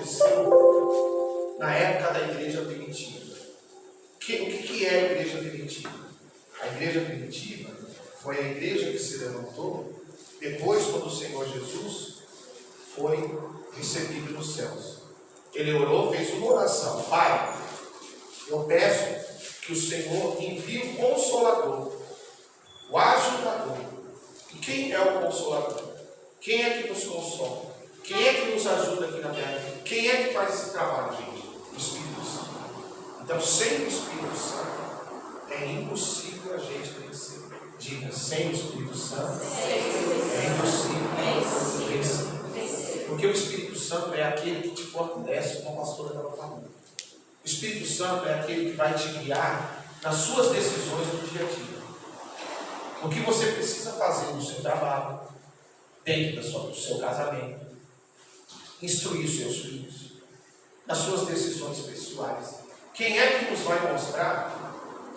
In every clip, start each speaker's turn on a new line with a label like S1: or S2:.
S1: aconteceu na época da igreja primitiva. O que é a igreja primitiva? A igreja primitiva foi a igreja que se levantou depois, quando o Senhor Jesus foi recebido nos céus. Ele orou, fez uma oração: Pai, eu peço que o Senhor envie o Consolador, o Ajudador. E quem é o Consolador? Quem é que nos consola? Quem é que nos ajuda aqui na terra? Quem é que faz esse trabalho, gente? O Espírito Santo. Então, sem o Espírito Santo, é impossível a gente vencer. Diga, sem o Espírito Santo, é impossível vencer. Porque o Espírito Santo é aquele que te fortalece, como a pastora estava falando. O Espírito Santo é aquele que vai te guiar nas suas decisões do dia a dia. O que você precisa fazer no seu trabalho, dentro do seu casamento, instruir os seus filhos, nas suas decisões pessoais. Quem é que nos vai mostrar?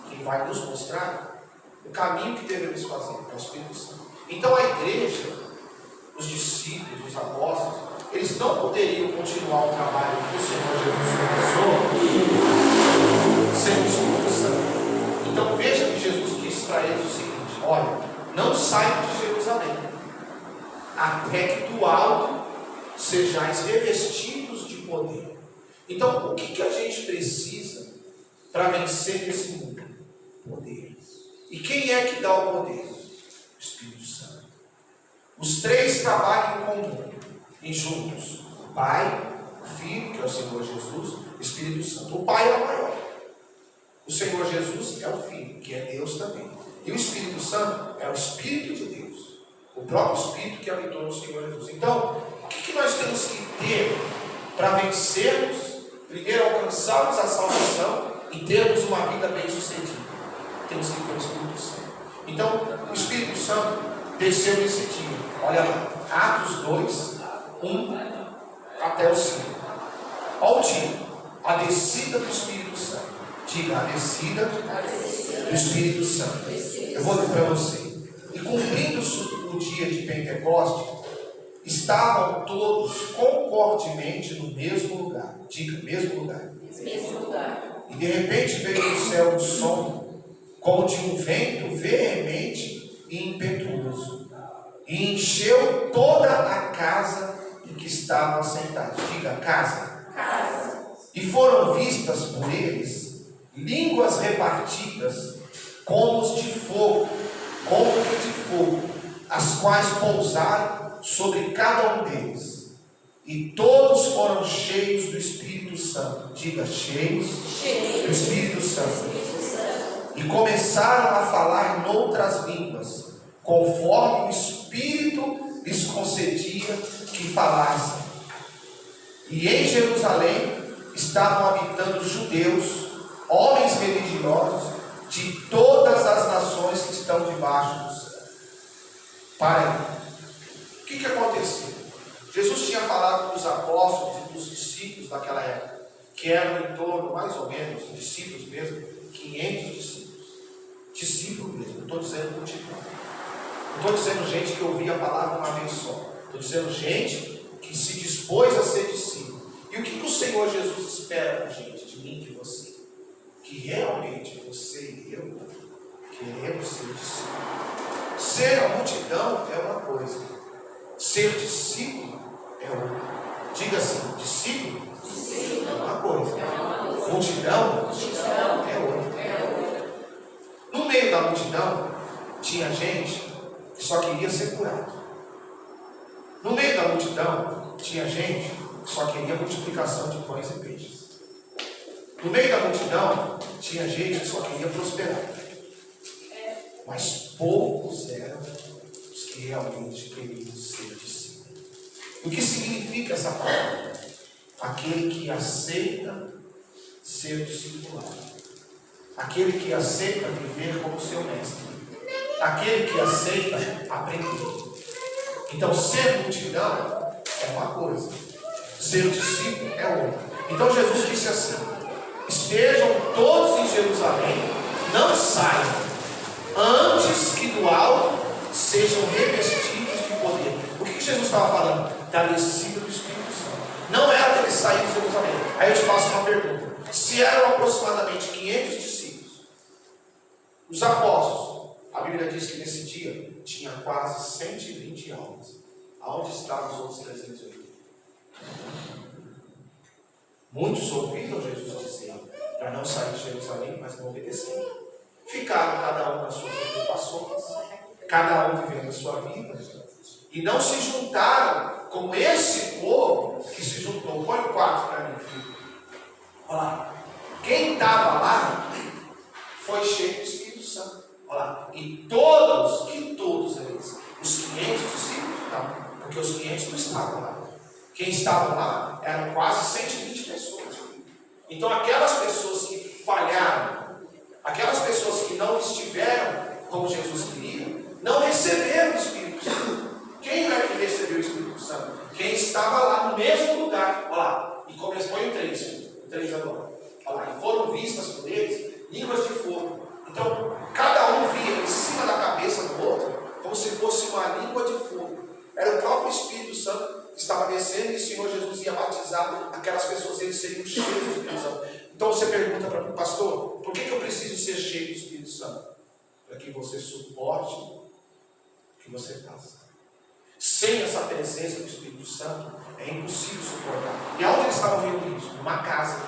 S1: Quem vai nos mostrar o caminho que devemos fazer? É o Espírito Santo. Então a igreja, os discípulos, os apóstolos, eles não poderiam continuar o trabalho que o Senhor Jesus começou sem o Espírito Santo. Então veja que Jesus disse para eles o seguinte: olha, não saiam de Jerusalém, até que do alto sejais revestidos de poder. Então, o que a gente precisa para vencer esse mundo? Poder. E quem é que dá o poder? O Espírito Santo. Os três trabalham em comum e juntos: o Pai, o Filho, que é o Senhor Jesus, o Espírito Santo. O Pai é o maior. O Senhor Jesus é o Filho, que é Deus também. E o Espírito Santo é o Espírito de Deus, o próprio Espírito que habitou no Senhor Jesus. Então, o que nós temos que ter para vencermos? Primeiro, alcançarmos a salvação e termos uma vida bem-sucedida. Temos que ter o Espírito Santo. Então, o Espírito Santo desceu nesse dia. Olha lá, Atos 2, 1 até o 5. Olha o título: a descida do Espírito Santo. Diga, a descida do Espírito Santo. Eu vou ler para você. E cumprindo-se o dia de Pentecostes, estavam todos concordemente no mesmo lugar. Diga, mesmo lugar.
S2: Mesmo lugar.
S1: E de repente veio do céu um som, como de um vento veemente e impetuoso, e encheu toda a casa em que estavam assentados. Diga, casa.
S2: Casa.
S1: E foram vistas por eles línguas repartidas como de fogo, as quais pousaram sobre cada um deles. E todos foram cheios do Espírito Santo. Diga, cheios do Espírito Santo. E começaram a falar em outras línguas, conforme o Espírito lhes concedia que falassem. E em Jerusalém estavam habitando judeus, homens religiosos de todas as nações que estão debaixo do céu. Para aí. O que aconteceu? Jesus tinha falado com os apóstolos e com os discípulos daquela época, que eram em torno, mais ou menos, discípulos mesmo, 500 discípulos. Discípulo mesmo, não estou dizendo multidão. Não estou dizendo gente que ouvia a palavra uma vez só. Estou dizendo gente que se dispôs a ser discípulo. E o que o Senhor Jesus espera da gente, de mim, de você? Que realmente você e eu queremos ser discípulos. Ser a multidão é uma coisa, ser discípulo é outra. Diga assim: discípulo é uma coisa, multidão é outra. No meio da multidão tinha gente que só queria ser curado. No meio da multidão tinha gente que só queria multiplicação de pães e peixes. No meio da multidão tinha gente que só queria prosperar. Mas poucos eram os que realmente queriam ser discípulos. O que significa essa palavra? Aquele que aceita ser discipulado. Aquele que aceita viver como seu mestre. Aquele que aceita aprender. Então, ser multidão é uma coisa, ser discípulo é outra. Então, Jesus disse assim: estejam todos em Jerusalém, não saiam, antes que do alto sejam revestidos de poder. O que Jesus estava falando? Da descida do Espírito Santo. Não era para eles saírem de Jerusalém. Aí eu te faço uma pergunta. Se eram aproximadamente 500 discípulos, os apóstolos, a Bíblia diz que nesse dia tinha quase 120 almas. Aonde estavam os outros 380? Muitos ouviram Jesus dizer para não sair de Jerusalém, mas não obedeceram. Ficaram cada um nas suas ocupações, cada um vivendo a sua vida, e não se juntaram como esse povo que se juntou. Põe o 4 para mim, filho. Olha lá. Quem estava lá foi cheio do Espírito Santo. Olha lá. E todos eles, os 500 discípulos, não, porque os 500 não estavam lá. Quem estava lá eram quase 120 pessoas. Então aquelas pessoas que falharam, aquelas pessoas que não estiveram como Jesus queria, não receberam o Espírito Santo. Quem é que recebeu o Espírito Santo? Quem estava lá no mesmo lugar. Olha lá. E começou o 3 agora. Olha lá. E foram vistas por eles línguas de fogo. Então, cada um via em cima da cabeça do outro como se fosse uma língua de fogo. Era o próprio Espírito Santo que estava descendo e o Senhor Jesus ia batizar aquelas pessoas, eles seriam cheios do Espírito Santo. Então você pergunta para mim, pastor, por que eu preciso ser cheio do Espírito Santo? Para que você suporte o que você passa. Sem essa presença do Espírito Santo, é impossível suportar. E aonde eles estavam reunidos? Numa casa,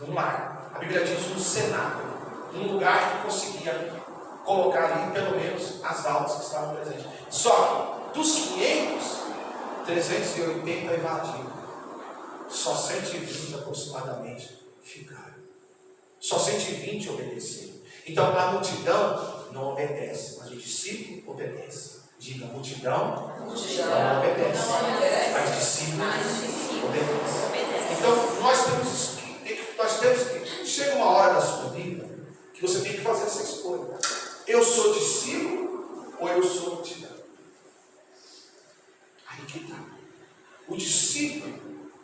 S1: num lar. A Bíblia diz um cenáculo, um lugar que conseguia colocar ali pelo menos as almas que estavam presentes. Só que dos 500, 380 evadiram. Só 120 aproximadamente ficaram. Só 120 obedeceram. Então a multidão não obedece, mas o discípulo obedece. Diga, multidão não obedece, mas discípulo obedece. Então nós temos que chega uma hora da sua vida que você tem que fazer essa escolha. Eu sou discípulo ou eu sou multidão? Aí que está. O discípulo,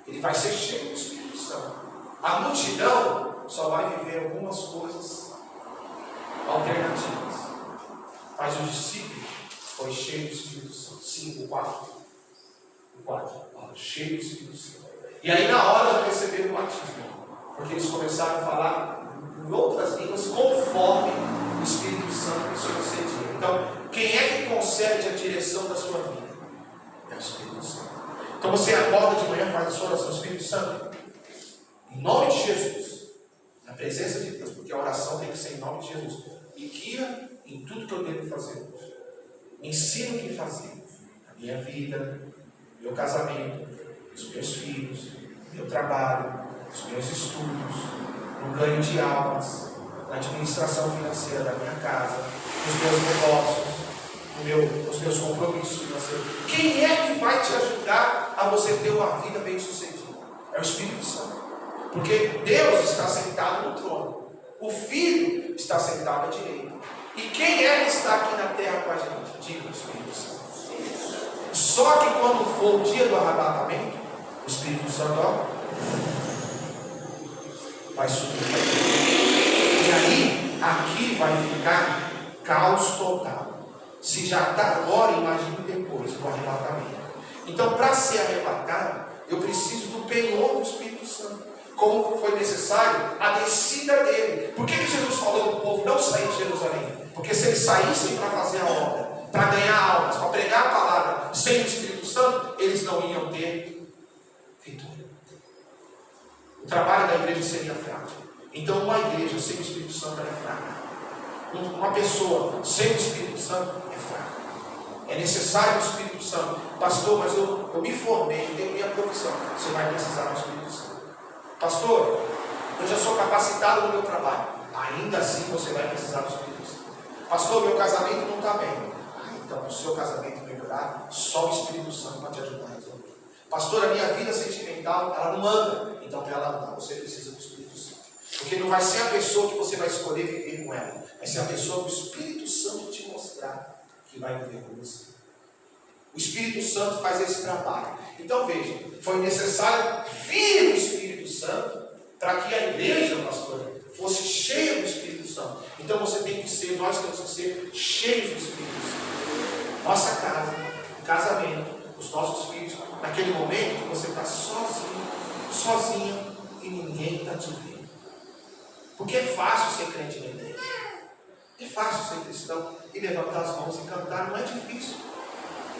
S1: ele vai ser cheio do Espírito Santo. A multidão só vai viver algumas coisas alternativas. Mas o discípulo foi cheio do Espírito Santo. 5, 4. O 4. Cheio do Espírito Santo. E aí na hora já receberam o batismo. Porque eles começaram a falar em outras línguas conforme o Espírito Santo lhes concedia. Então, quem é que concede a direção da sua vida? É o Espírito Santo. Então você acorda de manhã, faz a sua oração, Espírito Santo, em nome de Jesus, na presença de Deus, porque a oração tem que ser em nome de Jesus. Me guia em tudo que eu devo fazer hoje. Me ensina o que fazer. A minha vida, meu casamento, os meus filhos, meu trabalho, os meus estudos, no ganho de almas, na administração financeira da minha casa, nos meus negócios, nos meus compromissos financeiros. Quem é que vai te ajudar a você ter uma vida bem sucedida? É o Espírito Santo. Porque Deus está sentado no trono. O Filho está sentado à direita. E quem é que está aqui na terra com a gente? Diga o Espírito Santo. Só que quando for o dia do arrebatamento, o Espírito Santo vai subir. E aí, aqui vai ficar caos total. Se já está agora, imagine depois do arrebatamento. Então, para ser arrebatado, eu preciso do penhor do Espírito Santo. Como foi necessário a descida dele. Por que Jesus falou para o povo não sair de Jerusalém? Porque se eles saíssem para fazer a obra, para ganhar almas, para pregar a palavra sem o Espírito Santo, eles não iam ter vitória. O trabalho da igreja seria fraco. Então uma igreja sem o Espírito Santo é fraca. Uma pessoa sem o Espírito Santo é fraca. É necessário o Espírito Santo. Pastor, mas eu me formei, tenho minha profissão. Você vai precisar do Espírito Santo. Pastor, eu já sou capacitado no meu trabalho. Ainda assim você vai precisar do Espírito Santo. Pastor, meu casamento não está bem. Então, o seu casamento melhorar, só o Espírito Santo vai te ajudar a resolver. Pastor, a minha vida sentimental, ela não anda. Então, para ela andar, você precisa do Espírito Santo. Porque não vai ser a pessoa que você vai escolher viver com ela. Vai ser a pessoa que o Espírito Santo te mostrar que vai viver com você. O Espírito Santo faz esse trabalho. Então, veja, foi necessário vir o Espírito Santo para que a igreja, pastor, fosse cheia do Espírito Santo. Então você tem que ser, nós temos que ser cheios do Espírito Santo. Nossa casa, o casamento, os nossos filhos, naquele momento que você está sozinho, sozinha, e ninguém está te vendo. Porque é fácil ser crente na igreja. É fácil ser cristão e levantar as mãos e cantar, não é difícil.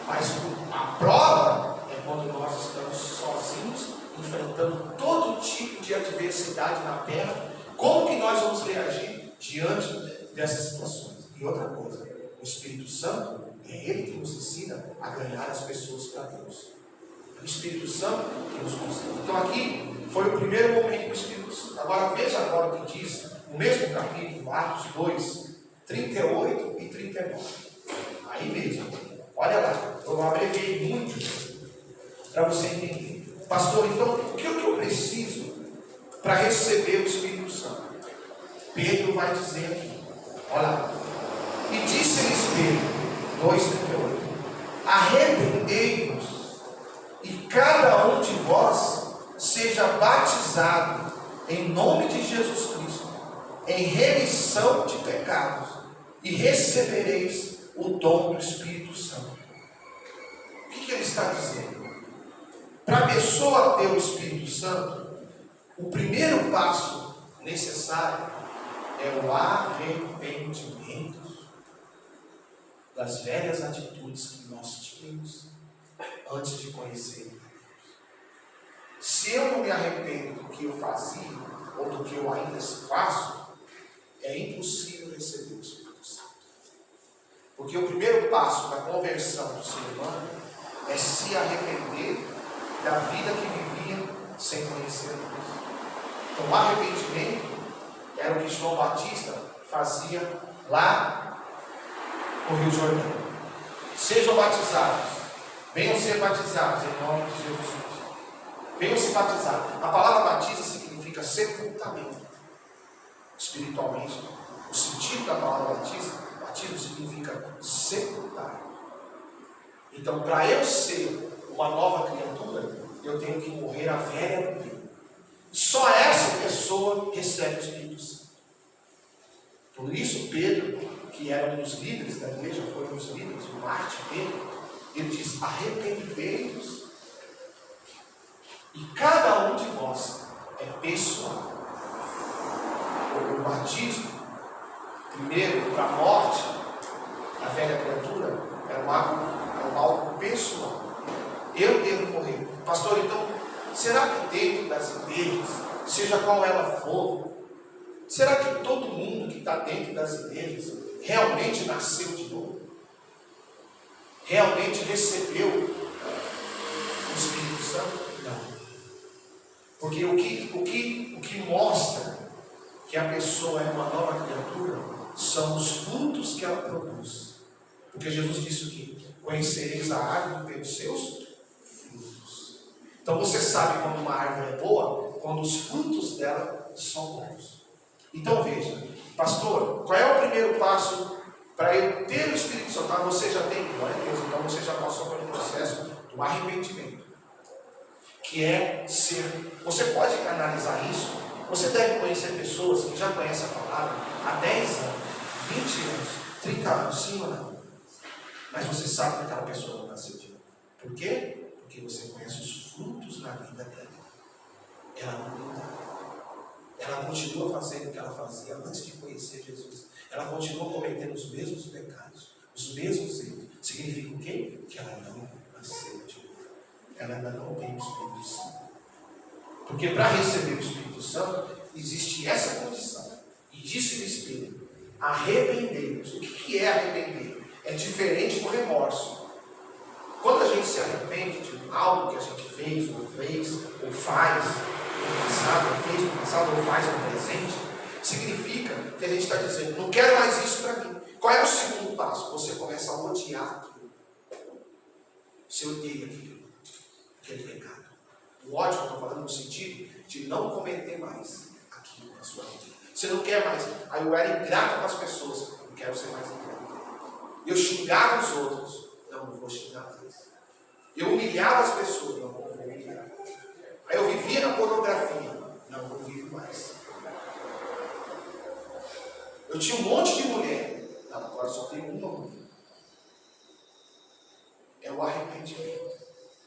S1: Mas a prova é quando nós estamos sozinhos, enfrentando todo tipo de adversidade na terra. Como que nós vamos reagir diante dessas situações? E outra coisa, o Espírito Santo é Ele que nos ensina a ganhar as pessoas para Deus. É o Espírito Santo que nos consegue. Então aqui foi o primeiro momento do Espírito Santo. Agora veja agora o que diz no mesmo capítulo, Atos 2, 38 e 39. Aí mesmo, olha lá, eu abreviei muito para você entender. Pastor, então o que eu preciso para receber o Espírito Santo? Pedro vai dizer aqui, olha lá. E disse-lhes Pedro, 2,38: arrependei-vos e cada um de vós seja batizado em nome de Jesus Cristo, em remissão de pecados, e recebereis o dom do Espírito Santo. O que ele está dizendo? Para a pessoa ter o Espírito Santo, o primeiro passo necessário é o arrependimento das velhas atitudes que nós tínhamos antes de conhecer Deus. Se eu não me arrependo do que eu fazia, ou do que eu ainda faço, é impossível receber o Espírito Santo. Porque o primeiro passo da conversão do ser humano é se arrepender da vida que vivia sem conhecer Deus. Então, o arrependimento era o que João Batista fazia lá no Rio Jordão. Sejam batizados, venham ser batizados em nome de Jesus Cristo. Venham se batizar. A palavra batismo significa sepultamento. Espiritualmente, o sentido da palavra batismo significa sepultar. Então, para eu ser uma nova criatura, eu tenho que morrer a velha vida. Só essa pessoa recebe o Espírito Santo. Por isso Pedro, que era um dos líderes da igreja, foi um dos líderes, o Marte Pedro, ele diz: arrependei-vos. E cada um de vós é pessoal. O batismo, primeiro, para a morte da velha criatura, é algo pessoal. Eu devo morrer. Pastor, então, será que dentro das igrejas, seja qual ela for, será que todo mundo que está dentro das igrejas realmente nasceu de novo? Realmente recebeu o Espírito Santo? Não. Porque o que mostra que a pessoa é uma nova criatura são os frutos que ela produz. Porque Jesus disse o quê? Conhecereis a árvore pelos seus frutos. Então você sabe quando uma árvore é boa, quando os frutos dela são bons. Então veja, pastor, qual é o primeiro passo para eu ter o Espírito Santo? Ah, você já tem, glória a Deus, então você já passou pelo processo do arrependimento. Que é ser, você pode analisar isso, você deve conhecer pessoas que já conhecem a palavra há 10 anos, 20 anos, 30 anos, sim ou não? Mas você sabe que aquela pessoa não nasceu de novo. Por quê? Porque você conhece os frutos na vida dela. Ela não muda. Ela continua fazendo o que ela fazia antes de conhecer Jesus. Ela continua cometendo os mesmos pecados, os mesmos erros. Significa o quê? Que ela não nasceu de novo. Ela ainda não tem o Espírito Santo. Porque para receber o Espírito Santo, existe essa condição. E disse o Espírito: arrependei-vos. O que é arrepender? É diferente do remorso. Quando a gente se arrepende de algo que a gente fez, ou faz no passado, ou faz no presente, significa que a gente está dizendo: não quero mais isso para mim. Qual é o segundo passo? Você começa a odiar aquilo. Você odeia aquele pecado. O ódio que eu estou falando no sentido de não cometer mais aquilo na sua vida. Você não quer mais. Aí eu era ingrato com as pessoas, não quero ser mais ingrato. Eu xingava os outros, não vou xingar mais. Eu humilhava as pessoas, não vou humilhar. Aí eu vivia na pornografia, não vou vivo mais. Eu tinha um monte de mulher, não, agora só tenho uma mulher. É o arrependimento.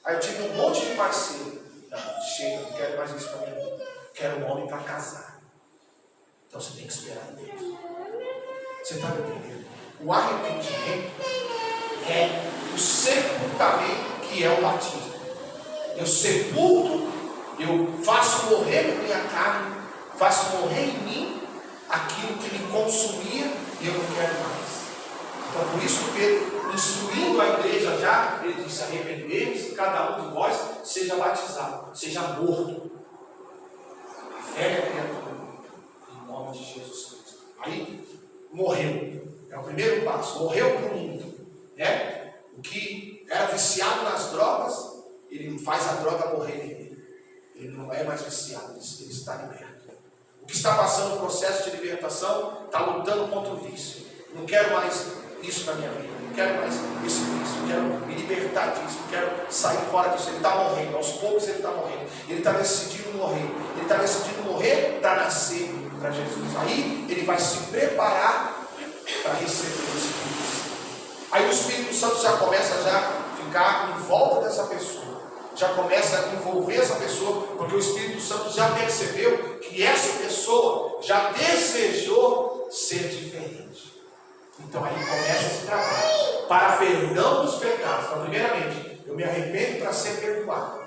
S1: Aí eu tive um monte de parceiro. Não, chega, não quero mais isso para minha vida. Quero um homem para casar. Então você tem que esperar em Deus. Você está me entendendo? O arrependimento é o sepultamento que é o batismo. Eu sepulto, eu faço morrer na minha carne, faço morrer em mim aquilo que me consumia e eu não quero mais. Então por isso Pedro, instruindo a igreja já, ele disse: arrependei-vos e cada um de vós seja batizado, seja morto. A velha criatura, em nome de Jesus Cristo. Aí morreu. É o primeiro passo. Morreu para o mundo. Né? O que era viciado nas drogas, ele faz a droga morrer nele. Ele não é mais viciado, ele está liberto. O que está passando o processo de libertação, está lutando contra o vício. Não quero mais isso na minha vida. Não quero mais esse vício. Quero me libertar disso. Quero sair fora disso. Ele está morrendo. Aos poucos ele está morrendo. Ele está decidindo morrer. Ele está decidindo morrer para nascer para Jesus. Aí ele vai se preparar para receber o Espírito Santo. Aí o Espírito Santo já começa a ficar em volta dessa pessoa. Já começa a envolver essa pessoa, porque o Espírito Santo já percebeu que essa pessoa já desejou ser diferente. Então aí começa esse trabalho para perdão dos pecados. Então, primeiramente, eu me arrependo para ser perdoado.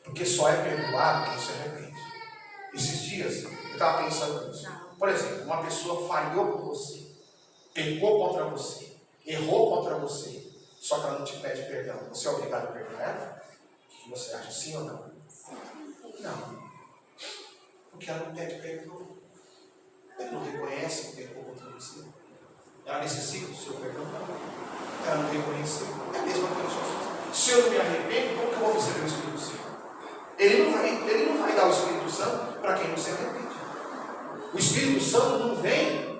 S1: Porque só é perdoado quem se arrepende. Esses dias eu estava pensando nisso. Por exemplo, uma pessoa falhou com você, pecou contra você, errou contra você, só que ela não te pede perdão. Você é obrigado a perdoar ela? O que você acha, sim ou não? Não. Porque ela não pede perdão. Ela não reconhece que pecou contra você. Ela necessita do seu perdão? Não. Ela não reconheceu. É a mesma coisa de Jesus. Se eu não me arrependo, como que eu vou receber o Espírito Santo? Ele não vai dar o Espírito Santo para quem não se arrepende. O Espírito Santo não vem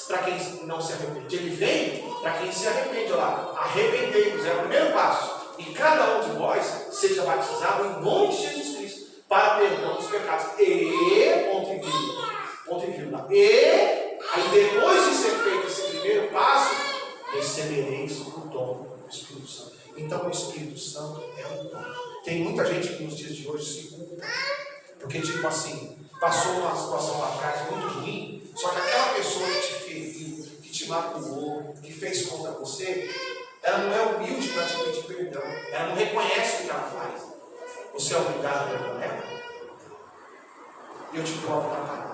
S1: para quem não se arrepende. Ele vem para quem se arrepende. Olha lá, arrependei-vos, é o primeiro passo. E cada um de vós seja batizado em nome de Jesus Cristo para perdão dos pecados. Ponto e vírgula. E aí depois de ser feito esse primeiro passo, recebereis o dom do Espírito Santo. Então o Espírito Santo é um dom. Tem muita gente que nos dias de hoje se culpa. Porque tipo assim, passou uma situação lá atrás muito ruim, só que aquela pessoa que te feriu, que te magoou, que fez contra você, ela não é humilde para te pedir perdão. Ela não reconhece o que ela faz. Você é obrigado a perdoar ela? Eu te provo na palavra.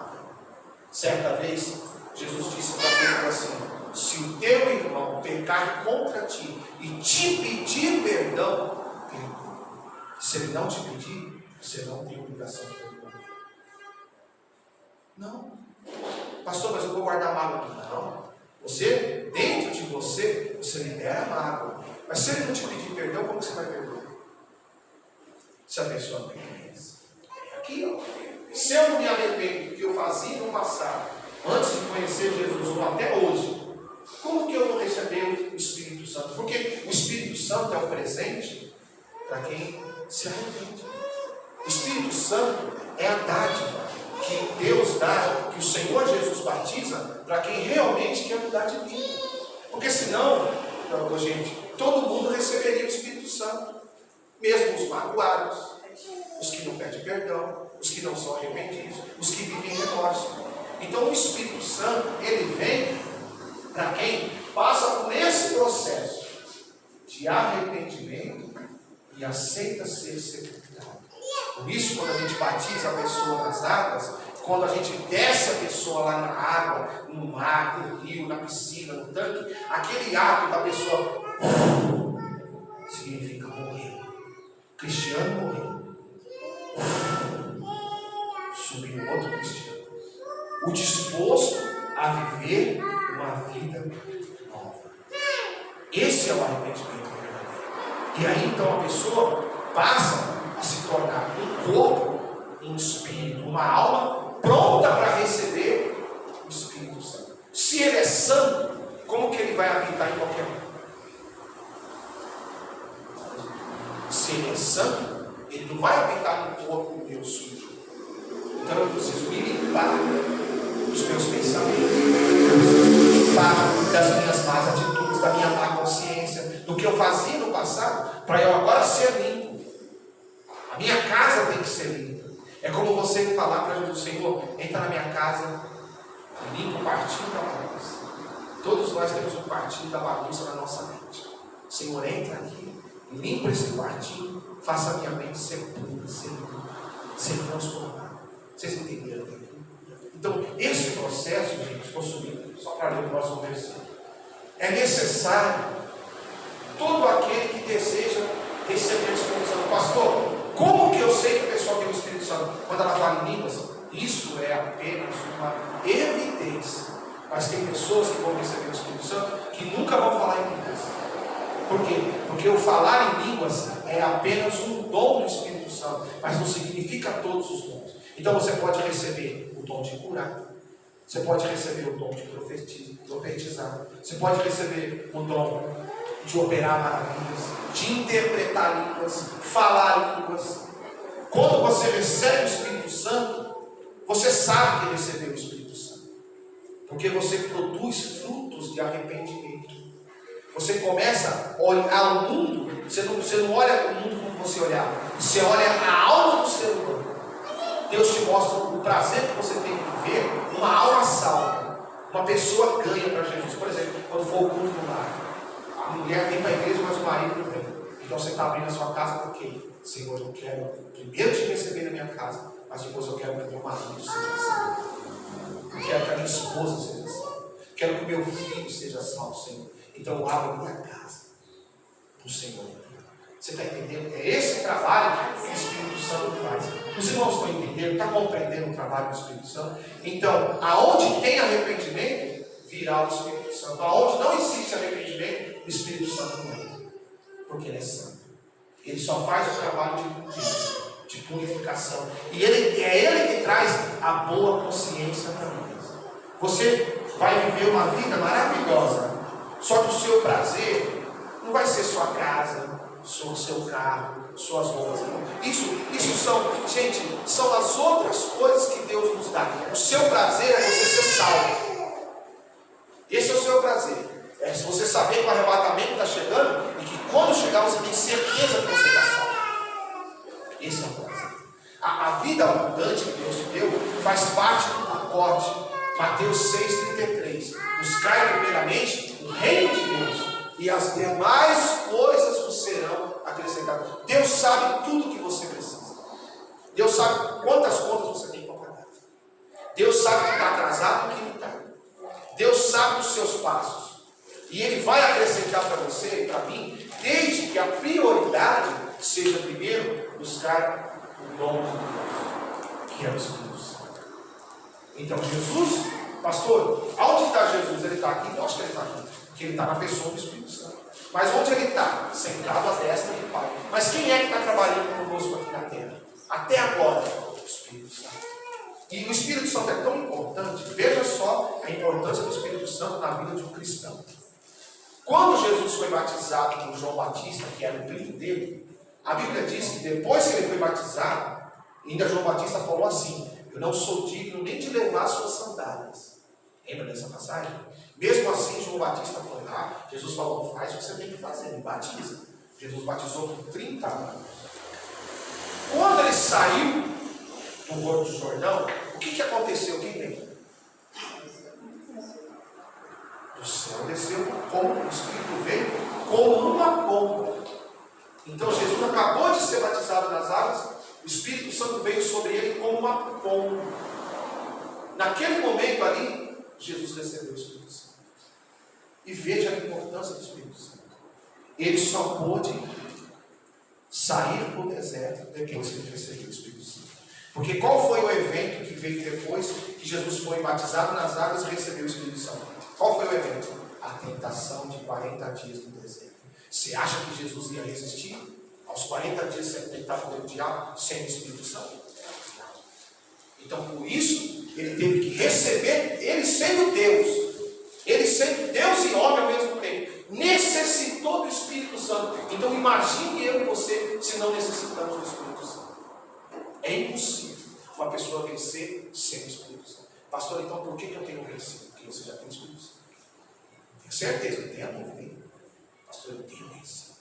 S1: Certa vez, Jesus disse para Pedro assim: se o teu irmão pecar contra ti e te pedir perdão, perdoa. Se ele não te pedir, você não tem obrigação de perdoar. Não. Pastor, mas eu vou guardar mágoa aqui. Não. Você, dentro de você, você libera a mágoa. Mas se ele não te pedir perdão, como você vai perdoar? Se a pessoa não reconhece. Aqui, ó. Se eu não me arrependo do que eu fazia no passado, antes de conhecer Jesus, ou até hoje, como que eu vou receber o Espírito Santo? Porque o Espírito Santo é um presente para quem se arrepende. O Espírito Santo é a dádiva que Deus dá, que o Senhor Jesus batiza para quem realmente quer mudar de vida. Porque senão, gente, todo mundo receberia o Espírito Santo, mesmo os magoados, os que não pedem perdão, os que não são arrependidos, os que vivem em remorso. Então o Espírito Santo, ele vem para quem passa por esse processo de arrependimento e aceita ser sepultado. Por isso, quando a gente batiza a pessoa nas águas, quando a gente desce a pessoa lá na água, no mar, no rio, na piscina, no tanque, aquele ato da pessoa significa morrer. Cristiano morreu. Subiu outro cristiano. O disposto a viver uma vida nova. Esse é o arrependimento verdadeiro. E aí então a pessoa passa a se tornar um corpo, um espírito, uma alma pronta para receber o Espírito Santo. Se ele é santo, como que ele vai habitar em qualquer um? Se ele é santo, ele não vai habitar no corpo meu sujo. Então eu preciso me limpar dos meus pensamentos, eu preciso me limpar das minhas más atitudes, da minha má consciência, do que eu fazia no passado, para eu agora ser limpo. A minha casa tem que ser limpa. É como você falar para Jesus: Senhor, entra na minha casa, limpa o quartinho da bagunça. Todos nós temos um quartinho da bagunça na nossa mente. Senhor, entra aqui, limpa esse quartinho, faça a minha mente ser pura, ser limpa, ser transformada. Vocês entenderam aqui? Então, esse processo, gente, estou subindo, só para ler o próximo versículo. É necessário todo aquele que deseja receber o Espírito Santo. Pastor, como que eu sei que a pessoa tem o Espírito Santo? Quando ela fala em línguas, isso é apenas uma evidência. Mas tem pessoas que vão receber o Espírito Santo que nunca vão falar em línguas. Por quê? Porque o falar em línguas é apenas um dom do Espírito Santo, mas não significa todos os dons. Então você pode receber o dom de curar, você pode receber o dom de profetizar, você pode receber o dom de operar maravilhas, de interpretar línguas, falar línguas. Quando você recebe o Espírito Santo, você sabe que recebeu o Espírito Santo, porque você produz frutos de arrependimento. Você começa a olhar o mundo, você não olha o mundo como você olhava, você olha a alma do ser humano. Deus te mostra o prazer que você tem de ver uma alma salva, uma pessoa ganha para Jesus. Por exemplo, quando for o culto no lar, a mulher vem para a igreja, mas o marido não vem. Então você está abrindo a sua casa porque, Senhor, eu quero primeiro te receber na minha casa, mas depois eu quero que meu marido seja salvo. Eu quero que a minha esposa seja salva. Quero que o meu filho seja salvo, Senhor. Então eu abro a minha casa para o Senhor. Você está entendendo? É esse trabalho que o Espírito Santo faz. Os irmãos estão entendendo? Estão compreendendo o trabalho do Espírito Santo? Então, aonde tem arrependimento, virá o Espírito Santo. Aonde não existe arrependimento, o Espírito Santo não entra. Porque ele é santo. Ele só faz o trabalho de limpeza, de purificação. E é ele que traz a boa consciência para nós. Você vai viver uma vida maravilhosa. Só que o seu prazer não vai ser sua casa, o seu carro, suas roupas. Isso são, gente, são as outras coisas que Deus nos dá. O seu prazer é você ser salvo. Esse é o seu prazer. É você saber que o arrebatamento está chegando e que quando chegar você tem certeza que você está salvo. Esse é o prazer. A vida abundante que Deus te deu faz parte do pacote. Mateus 6,33. Buscai primeiramente o reino de Deus, e as demais coisas vos serão acrescentadas. Deus sabe tudo que você precisa. Deus sabe quantas contas você tem para pagar. Deus sabe que está atrasado e que não está. Deus sabe dos seus passos. E Ele vai acrescentar para você e para mim, desde que a prioridade seja primeiro buscar o dom de Deus, que é o Espírito Santo. Então Jesus, pastor, aonde está Jesus? Ele está aqui? Eu acho que ele está aqui. Porque ele está na pessoa do Espírito Santo. Mas onde ele está? Sentado à destra do Pai. Mas quem é que está trabalhando conosco aqui na terra? Até agora, o Espírito Santo. E o Espírito Santo é tão importante. Veja só a importância do Espírito Santo na vida de um cristão. Quando Jesus foi batizado por João Batista, que era o primo dele, a Bíblia diz que depois que ele foi batizado, ainda João Batista falou assim: eu não sou digno nem de levar suas sandálias. Lembra dessa passagem? Mesmo assim, João Batista foi lá. Jesus falou: faz o que você tem que fazer, me batiza. Jesus batizou por 30 anos. Quando ele saiu do Rio do Jordão, o que aconteceu? Quem lembra? Do céu desceu como o Espírito veio, como uma pomba. Então Jesus acabou de ser batizado nas águas, o Espírito Santo veio sobre ele como uma pomba. Naquele momento ali, Jesus recebeu o Espírito Santo. E veja a importância do Espírito Santo. Ele só pôde sair para o deserto depois que ele recebeu o Espírito Santo. Porque qual foi o evento que veio depois que Jesus foi batizado nas águas e recebeu o Espírito Santo? Qual foi o evento? A tentação de 40 dias no deserto. Você acha que Jesus ia resistir aos 40 dias sendo tentado pelo diabo sem o Espírito Santo? Então, por isso, ele teve que receber, ele sendo Deus e homem ao mesmo tempo, necessitou do Espírito Santo. Então, imagine eu e você se não necessitamos do Espírito Santo. É impossível uma pessoa vencer sem o Espírito Santo. Pastor, então por que eu tenho vencido? Porque você já tem o Espírito Santo. Tenho certeza, não tenha dúvida. Pastor, eu tenho isso.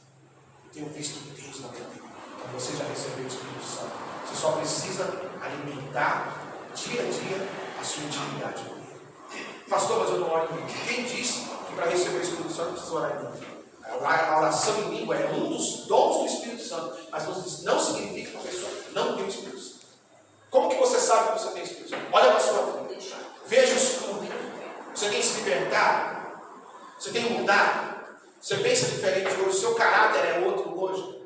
S1: Eu tenho visto Deus na minha vida. Então você já recebeu o Espírito Santo. Você só precisa alimentar dia a dia a sua intimidade com Ele. Pastor, mas eu não oro em língua. Quem disse que para receber o Espírito Santo precisa orar em língua? A oração em língua é um dos dons do Espírito Santo, mas não significa que a pessoa não tem o Espírito Santo. Como que você sabe que você tem o Espírito Santo? Olha para a sua vida. Veja os frutos. Você tem se libertado? Você tem mudado? Você pensa diferente hoje? O seu caráter é outro hoje?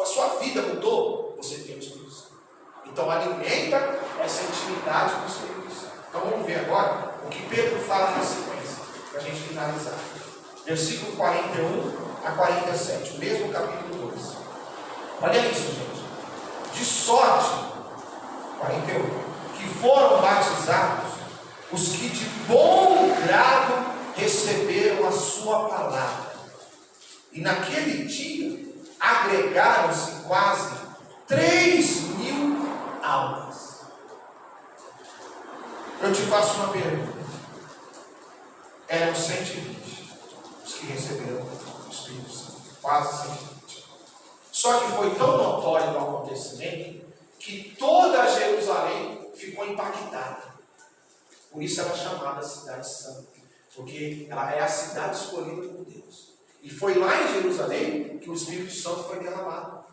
S1: A sua vida mudou? Você tem o Espírito Santo. Então alimenta essa intimidade com o Espírito Santo. Então vamos ver agora o que Pedro fala na sequência, para a gente finalizar. Versículo 41 a 47, o mesmo capítulo 2. Olha isso, gente. De sorte, 41, que foram batizados os que de bom grado receberam a sua palavra. E naquele dia agregaram-se quase 3.000 almas. Eu te faço uma pergunta. Eram 120 os que receberam o Espírito Santo. Quase 120. Só que foi tão notório o acontecimento que toda Jerusalém ficou impactada. Por isso ela é chamada Cidade Santa. Porque ela é a cidade escolhida por Deus. E foi lá em Jerusalém que o Espírito Santo foi derramado.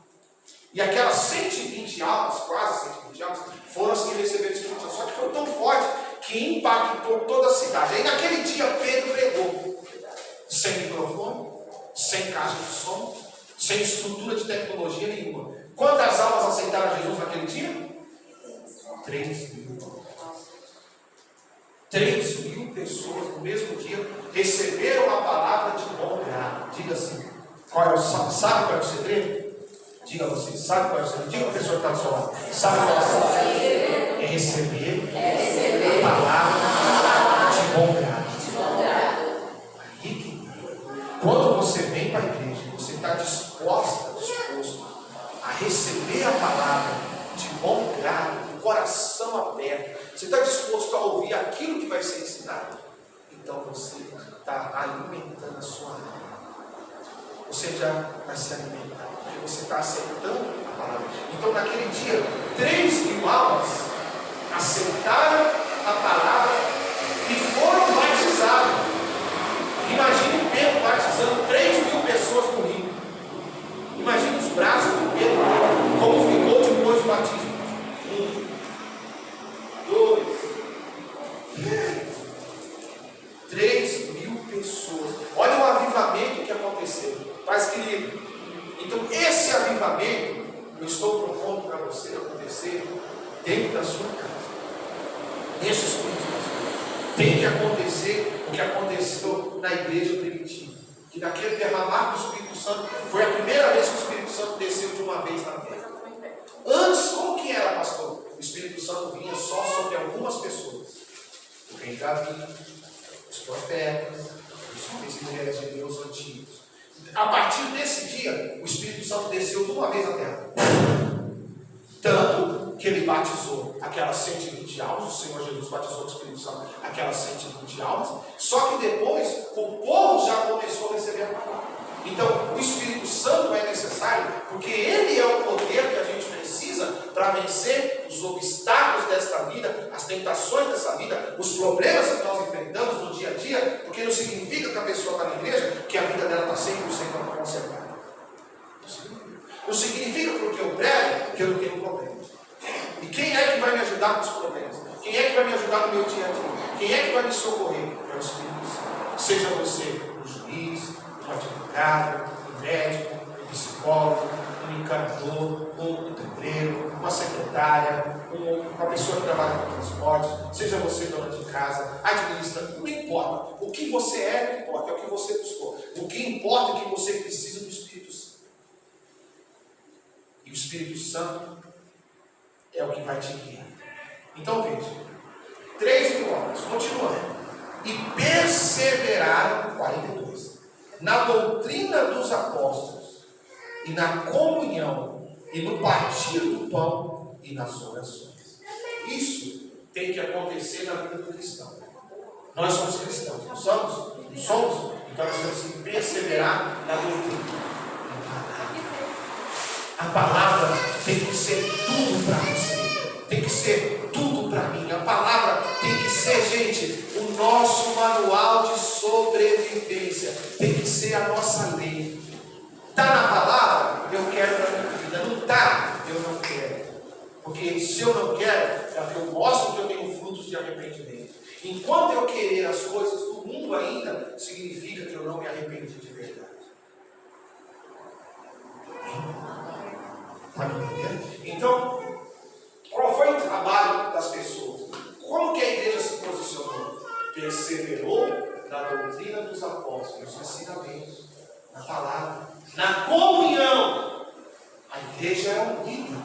S1: E aquelas 120 almas, quase 120 almas, foram as que receberam o Espírito Santo. Só que foi tão forte que impactou toda a cidade. Aí naquele dia Pedro pregou. Sem microfone, sem caixa de som, sem estrutura de tecnologia nenhuma. Quantas almas aceitaram Jesus naquele dia? 3.000. 3.000 pessoas no mesmo dia receberam a palavra de bom grado. Diga assim, sabe qual é o segredo? Diga você, sabe qual é o segredo? Diga a pessoa que está do seu lado. Sabe qual é o segredo? É receber a palavra de bom grado. Aí que quando você vem para a igreja, você está disposto a receber a palavra de bom grado, com o coração aberto. Você está disposto a ouvir aquilo que vai ser ensinado? Então você está alimentando a sua alma. Você já vai se alimentar, porque você está aceitando a palavra. Então naquele dia, 3.000 almas aceitaram a palavra e foram batizados. Imagine Pedro batizando 3.000 pessoas no rio. Imagine os braços de Pedro, como ficou depois do batismo. 1, 2, 3.000 pessoas. Olha o avivamento que aconteceu. Paz querido. Então esse avivamento eu estou propondo para você acontecer dentro da sua casa. Nesses cultos. Tem que acontecer o que aconteceu na igreja primitiva. Que naquele derramar do Espírito Santo foi a primeira vez que o Espírito Santo desceu de uma vez na terra. Antes, como que era, pastor? O Espírito Santo vinha só sobre algumas pessoas. O rei Davi, os profetas, os homens e mulheres de Deus antigos. A partir desse dia, o Espírito Santo desceu de uma vez na terra. Tanto que ele batizou aquelas 120 almas, o Senhor Jesus batizou o Espírito Santo aquelas 120 almas, só que depois o povo já começou a receber a palavra. Então, o Espírito Santo é necessário, porque ele é o poder que a gente precisa para vencer os obstáculos desta vida, as tentações dessa vida, os problemas que nós enfrentamos no dia a dia, porque não significa que a pessoa está na igreja, que a vida dela está 100% conservada. Não significa porque eu prego que eu não tenho problema. E quem é que vai me ajudar com os problemas? Quem é que vai me ajudar no meu dia a dia? Quem é que vai me socorrer? É o Espírito Santo. Seja você um juiz, um advogado, um médico, um psicólogo, um encanador, um pedreiro, uma secretária, uma pessoa que trabalha com transporte, seja você dona de casa, administrante, não importa. O que você é, não importa, é o que você buscou. O que importa é que você precisa do Espírito Santo. E o Espírito Santo é o que vai te guiar. Então veja, 3.000 homens, continuando, e perseveraram, 42, na doutrina dos apóstolos, e na comunhão, e no partir do pão, e nas orações. Isso tem que acontecer na vida do cristão. Nós somos cristãos, não somos? Não somos? Então nós temos que perseverar na doutrina. A palavra tem que ser tudo para você. Tem que ser tudo para mim. A palavra tem que ser, gente, o nosso manual de sobrevivência. Tem que ser a nossa lei. Está na palavra? Eu quero para a minha vida. Não está? Eu não quero. Porque se eu não quero, é porque eu mostro que eu tenho frutos de arrependimento. Enquanto eu querer as coisas do mundo ainda, significa que eu não me arrependi de verdade. Está me entendendo? Então, qual foi o trabalho das pessoas? Como que a igreja se posicionou? Perseverou na doutrina dos apóstolos, nos ensinamentos, na palavra, na comunhão. A igreja era unida.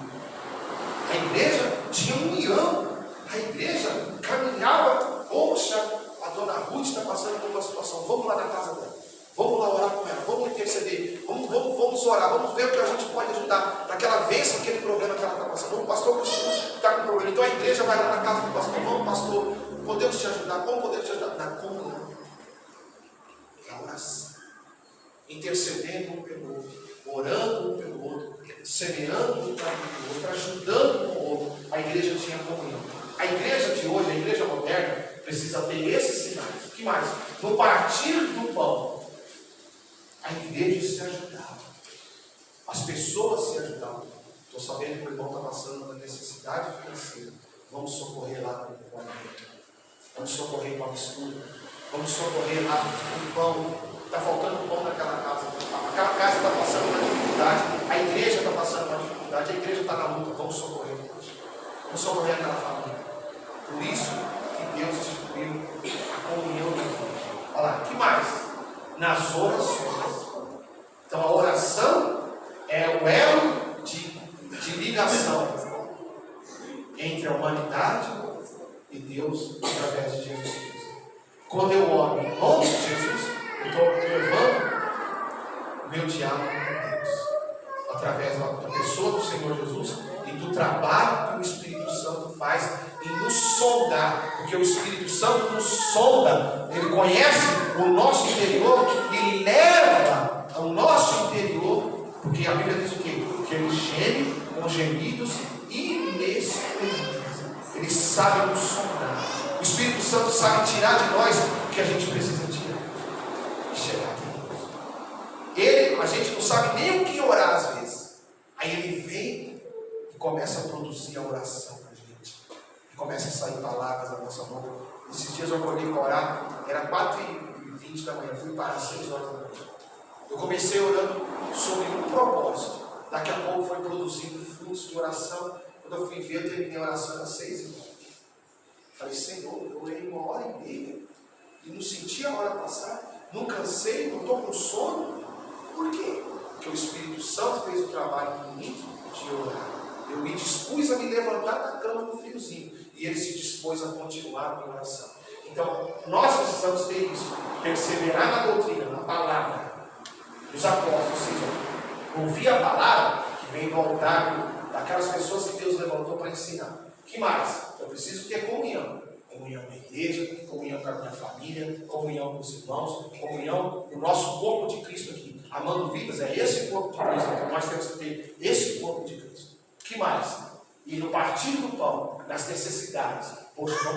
S1: A igreja tinha união. A igreja caminhava. Poxa, a dona Ruth está passando por uma situação. Vamos lá na casa dela. Vamos lá orar com ela. Vamos interceder. Vamos orar. Vamos ver o que a gente pode ajudar. Naquela vez, aquele problema que ela está passando. O pastor Cristiano está com problema. Então a igreja vai lá na casa do pastor. Vamos, pastor. Podemos te ajudar. Como podemos te ajudar? Na comunhão. Na oração. Intercedendo um pelo outro. Orando um pelo outro. Semeando um para o outro. Ajudando um ao outro. A igreja tinha comunhão. A igreja de hoje, a igreja moderna, precisa ter esses sinais. O que mais? No partir do pão, a igreja se ajudava. As pessoas se ajudavam. Estou sabendo que o irmão está passando uma necessidade financeira. Vamos socorrer lá com a alimento. Vamos socorrer com a mistura. Vamos socorrer lá com o pão. Está faltando pão naquela casa. Aquela casa está passando uma dificuldade. A igreja está passando uma dificuldade. A igreja está na luta. Vamos socorrer hoje. Vamos socorrer aquela família. Por isso que Deus instituiu a comunhão da igreja. Olha lá, o que mais? Nas orações. Então a oração é o elo de ligação entre a humanidade e Deus através de Jesus Cristo. Quando eu oro em nome de Jesus, eu estou levando o meu diálogo com Deus através da pessoa do Senhor Jesus e do trabalho que o Espírito Santo faz em nos sondar, porque o Espírito Santo nos sonda, ele conhece o nosso interior e leva ao nosso interior, porque a Bíblia diz o quê? Que ele geme com gemidos inexprimíveis. Ele sabe nos sondar. O Espírito Santo sabe tirar de nós o que a gente precisa tirar e chegar a Deus. A gente não sabe nem o que orar às vezes. Aí ele vem e começa a produzir a oração para a gente. E começa a sair palavras da nossa boca. Esses dias eu acordei para orar, era 4h20 da manhã, fui parar às 6 horas da manhã. Eu comecei orando sobre um propósito. Daqui a pouco foi produzindo frutos de oração. Quando eu fui ver, eu terminei a oração às 6h20. Falei, Senhor, eu orei 1h30 e não senti a hora passar, não cansei, não estou com sono. Por quê? Porque o Espírito Santo fez o trabalho em mim de orar. Eu me dispus a me levantar da cama no friozinho e ele se dispôs a continuar a oração. Então, nós precisamos ter isso, perseverar na doutrina, na palavra dos apóstolos, ou seja, ouvir a palavra que vem do altar daquelas pessoas que Deus levantou para ensinar. O que mais? Eu preciso ter comunhão. Comunhão na igreja, comunhão com a minha família, comunhão com os irmãos, comunhão no nosso corpo de Cristo aqui. Amando vidas é esse corpo de Cristo. Então nós temos que ter esse corpo de Cristo. O que mais? E no partir do pão, nas necessidades. Poxa, vamos